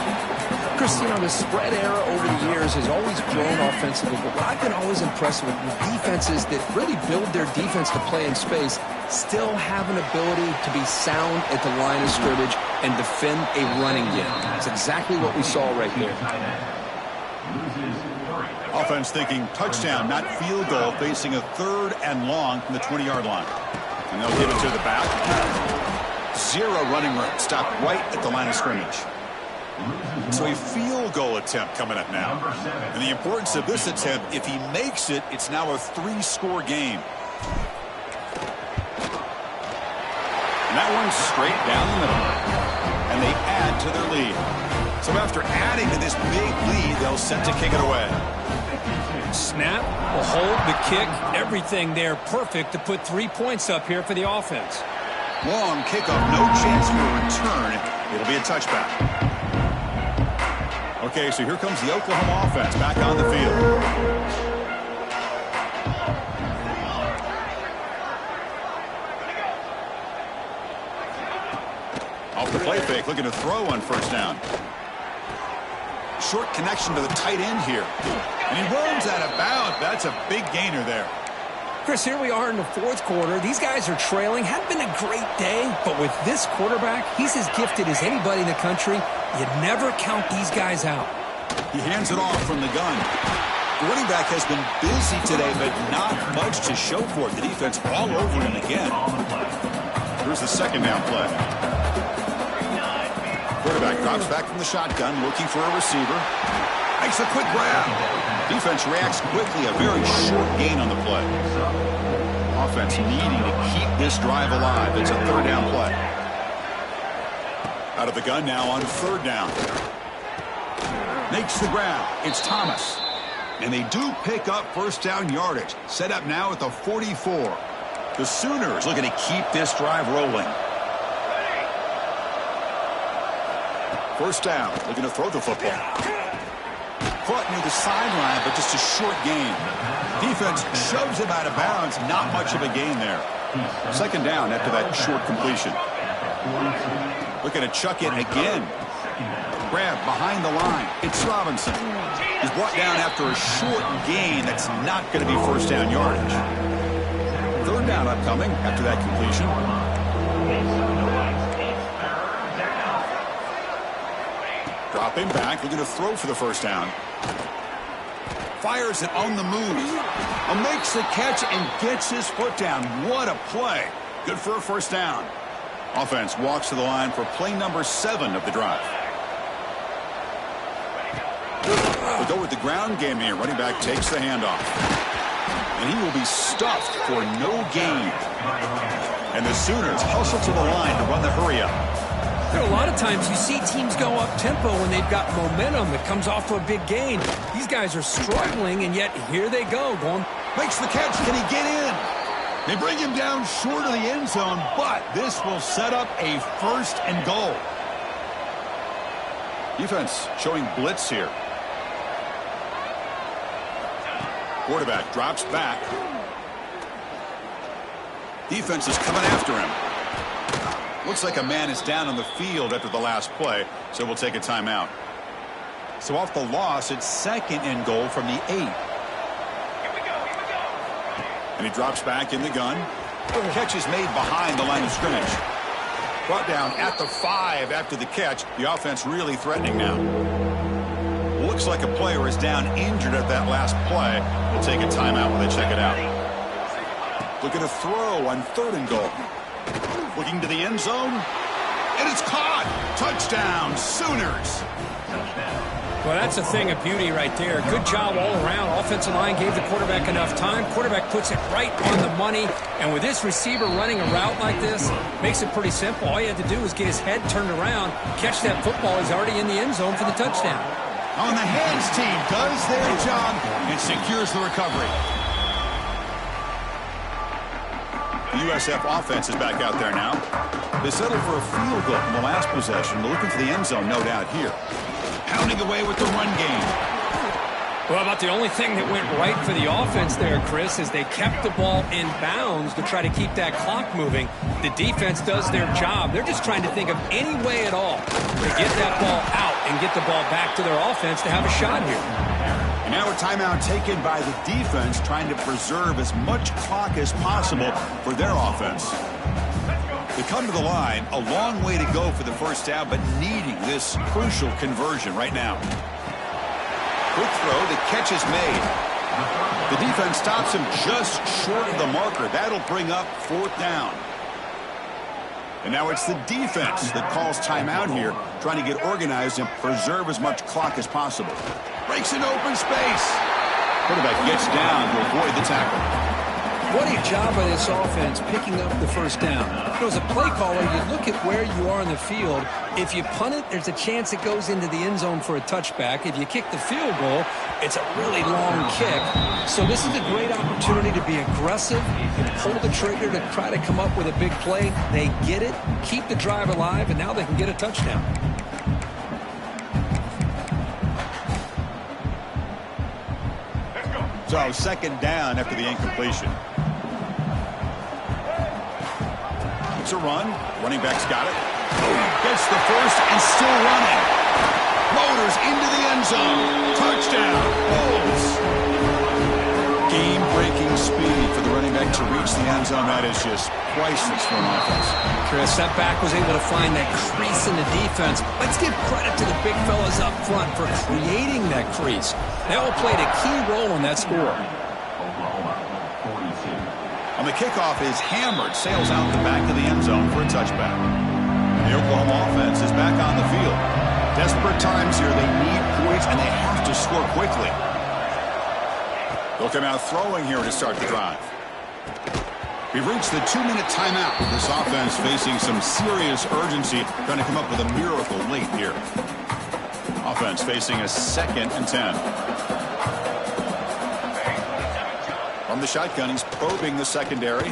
Chris, you know, the spread era over the years has always grown offensively, but what I've been always impressed with defenses that really build their defense to play in space still have an ability to be sound at the line of scrimmage and defend a running game. That's exactly what we saw right there. Offense thinking touchdown, not field goal, facing a 3rd and long from the 20-yard line. And they'll give it to the back. 0 running room. Stop right at the line of scrimmage. So a field goal attempt coming up now. And the importance of this attempt, if he makes it, it's now a 3-score game. And that one's straight down the middle. And they add to their lead. So after adding to this big lead, they'll set to kick it away. Snap, the hold, the kick, everything there perfect to put 3 points up here for the offense. Long kickoff, no chance for a return. It'll be a touchback. Okay, so here comes the Oklahoma offense back on the field. Off the play fake, looking to throw on 1st down. Short connection to the tight end here. And he runs out of bounds. That's a big gainer there. Chris, here we are in the 4th quarter. These guys are trailing. Hadn't been a great day, but with this quarterback, he's as gifted as anybody in the country. You never count these guys out. He hands it off from the gun. The running back has been busy today, but not much to show for it. The defense all over him again. Here's the 2nd down play. Quarterback drops back from the shotgun, looking for a receiver. Makes a quick grab. Defense reacts quickly. A very short gain on the play. Offense needing to keep this drive alive. It's a 3rd down play. Out of the gun now on 3rd down. Makes the grab. It's Thomas. And they do pick up 1st down yardage. Set up now at the 44. The Sooners looking to keep this drive rolling. 1st down, looking to throw the football. Caught near the sideline, but just a short gain. Defense shoves him out of bounds. Not much of a gain there. 2nd down after that short completion. Looking to chuck it again. Grab behind the line. It's Robinson. He's brought down after a short gain. That's not going to be 1st down yardage. 3rd down upcoming after that completion. Dropping back, looking to throw for the 1st down. Fires it on the move. Makes the catch and gets his foot down. What a play. Good for a 1st down. Offense walks to the line for play number 7 of the drive. We'll go with the ground game here. Running back takes the handoff. And he will be stuffed for no gain. And the Sooners hustle to the line to run the hurry-up. A lot of times you see teams go up-tempo when they've got momentum that comes off for a big gain. These guys are struggling, and yet here they go. Makes the catch. Can he get in? They bring him down short of the end zone, but this will set up a 1st and goal. Defense showing blitz here. Quarterback drops back. Defense is coming after him. Looks like a man is down on the field after the last play, so we'll take a timeout. So off the loss, it's 2nd and goal from the 8. And he drops back in the gun. Catch is made behind the line of scrimmage. Brought down at the 5 after the catch. The offense really threatening now. Looks like a player is down injured at that last play. We'll take a timeout when they check it out. Looking to throw on 3rd and goal. Looking to the end zone. And it's caught. Touchdown, Sooners. Well, that's a thing of beauty right there. Good job all around. Offensive line gave the quarterback enough time. Quarterback puts it right on the money. And with this receiver running a route like this, makes it pretty simple. All you had to do was get his head turned around, catch that football. He's already in the end zone for the touchdown. On the hands team does their job and secures the recovery. The USF offense is back out there now. They settled for a field goal from the last possession. They're looking for the end zone, no doubt, here. Pounding away with the run game. Well, about the only thing that went right for the offense there, Chris, is they kept the ball in bounds to try to keep that clock moving. The defense does their job. They're just trying to think of any way at all to get that ball out and get the ball back to their offense to have a shot here. And now a timeout taken by the defense, trying to preserve as much clock as possible for their offense. They come to the line, a long way to go for the 1st down, but needing this crucial conversion right now. Quick throw. The catch is made. The defense stops him just short of the marker. That'll bring up 4th down. And now it's the defense that calls timeout here, trying to get organized and preserve as much clock as possible. Breaks an open space. Quarterback gets down to avoid the tackle. What a job by this offense picking up the 1st down. As a play caller, you look at where you are in the field. If you punt it, there's a chance it goes into the end zone for a touchback. If you kick the field goal, it's a really long kick. So this is a great opportunity to be aggressive and pull the trigger to try to come up with a big play. They get it, keep the drive alive, and now they can get a touchdown. So 2nd down after the incompletion. It's a run. Running back's got it. Gets the first and still running. Motors into the end zone. Touchdown. Bulls. Game-breaking speed for the running back to reach the end zone. That is just priceless for an offense. Chris, that back was able to find that crease in the defense. Let's give credit to the big fellas up front for creating that crease. They all played a key role in that score. On the kickoff is hammered, sails out the back of the end zone for a touchback. The Oklahoma offense is back on the field. Desperate times here. They need points, and they have to score quickly. They'll come out throwing here to start the drive. We've reached the 2-minute timeout. This offense facing some serious urgency, trying to come up with a miracle late here. Offense facing a 2nd and 10. From the shotgun, he's probing the secondary.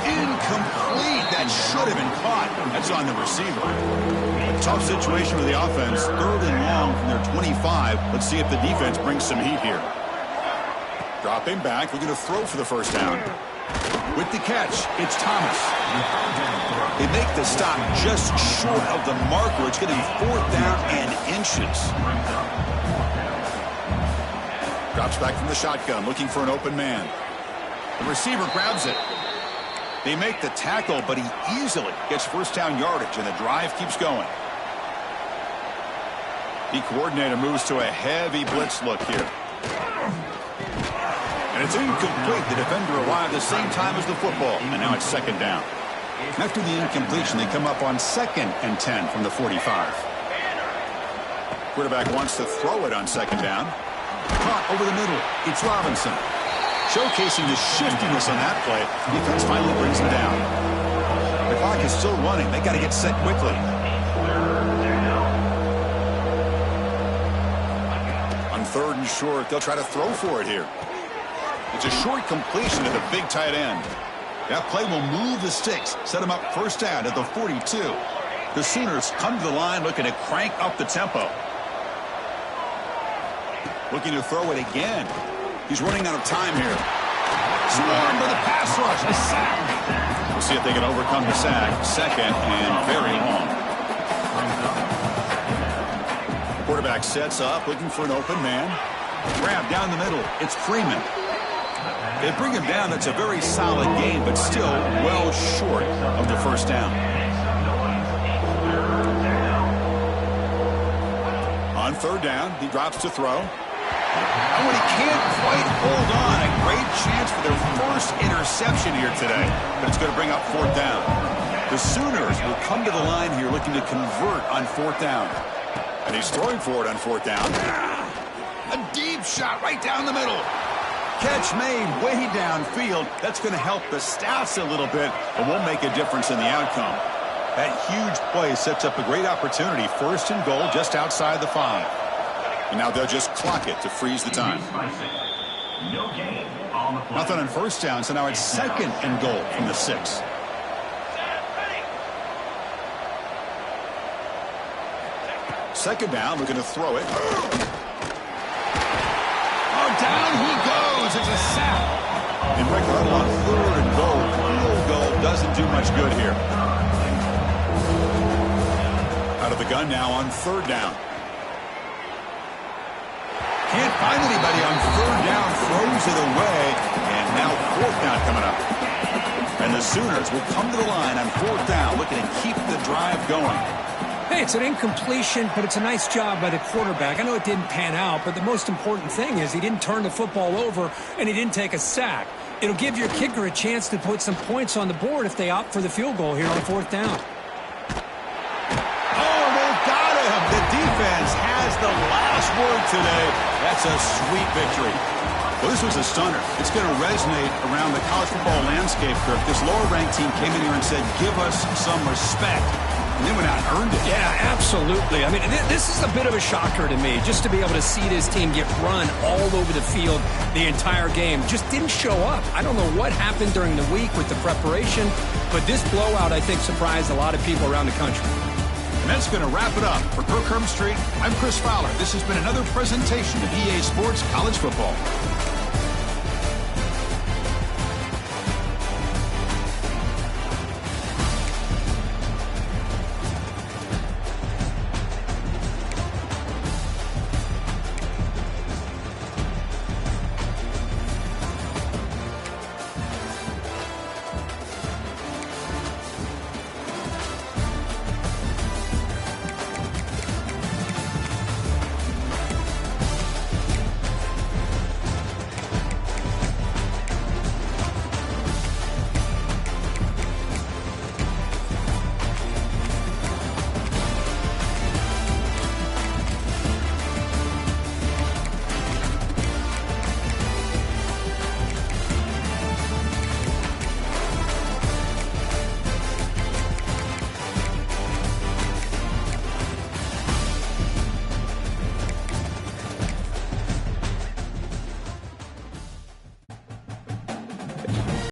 Incomplete. That should have been caught. That's on the receiver. Tough situation for the offense. 3rd and long from their 25. Let's see if the defense brings some heat here. Dropping back. We're going to throw for the 1st down. With the catch, it's Thomas. They make the stop just short of the marker. It's getting 4th down and inches. Drops back from the shotgun, looking for an open man. The receiver grabs it. They make the tackle, but he easily gets 1st down yardage, and the drive keeps going. The coordinator moves to a heavy blitz look here. And it's incomplete. The defender arrived the same time as the football, and now it's 2nd down. After the incompletion, they come up on 2nd and 10 from the 45. Quarterback wants to throw it on 2nd down. Caught over the middle. It's Robinson. Showcasing the shiftiness on that play. Defense finally brings him down. The clock is still running. They got to get set quickly. On 3rd and short, they'll try to throw for it here. It's a short completion to the big tight end. That play will move the sticks, set him up 1st down at the 42. The Sooners come to the line looking to crank up the tempo. Looking to throw it again. He's running out of time here. Swarmed by the pass rush. A sack. We'll see if they can overcome the sack. 2nd and very long. Quarterback sets up, looking for an open man. Grab down the middle. It's Freeman. They bring him down. That's a very solid game, but still well short of the 1st down. On 3rd down, he drops to throw. And when he can't quite hold on, a great chance for their 1st interception here today. But it's going to bring up 4th down. The Sooners will come to the line here looking to convert on 4th down. And he's throwing for it on 4th down. A deep shot right down the middle. Catch made way downfield. That's going to help the stats a little bit, but won't make a difference in the outcome. That huge play sets up a great opportunity. 1st and goal just outside the 5. And now they'll just clock it to freeze the time. Nothing on 1st down, so now it's 2nd and goal from the 6. Second down, looking to throw it. Oh, down he goes. It's a sack. And break the huddle on 3rd and goal. Field goal doesn't do much good here. Out of the gun now on 3rd down. Can't find anybody on 3rd down. Throws it away. And now 4th down coming up. And the Sooners will come to the line on 4th down, looking to keep the drive going. Hey, it's an incompletion, but it's a nice job by the quarterback. I know it didn't pan out, but the most important thing is he didn't turn the football over and he didn't take a sack. It'll give your kicker a chance to put some points on the board if they opt for the field goal here on 4th down. Oh, they've got him. The defense has the last word today. That's a sweet victory. Well, this was a stunner. It's going to resonate around the college football landscape, Kirk. This lower-ranked team came in here and said, give us some respect. And they went out and earned it. Yeah, absolutely. I mean, this is a bit of a shocker to me, just to be able to see this team get run all over the field the entire game. Just didn't show up. I don't know what happened during the week with the preparation, but this blowout, I think, surprised a lot of people around the country. And that's going to wrap it up. For Kirk Street, I'm Chris Fowler. This has been another presentation of EA Sports College Football.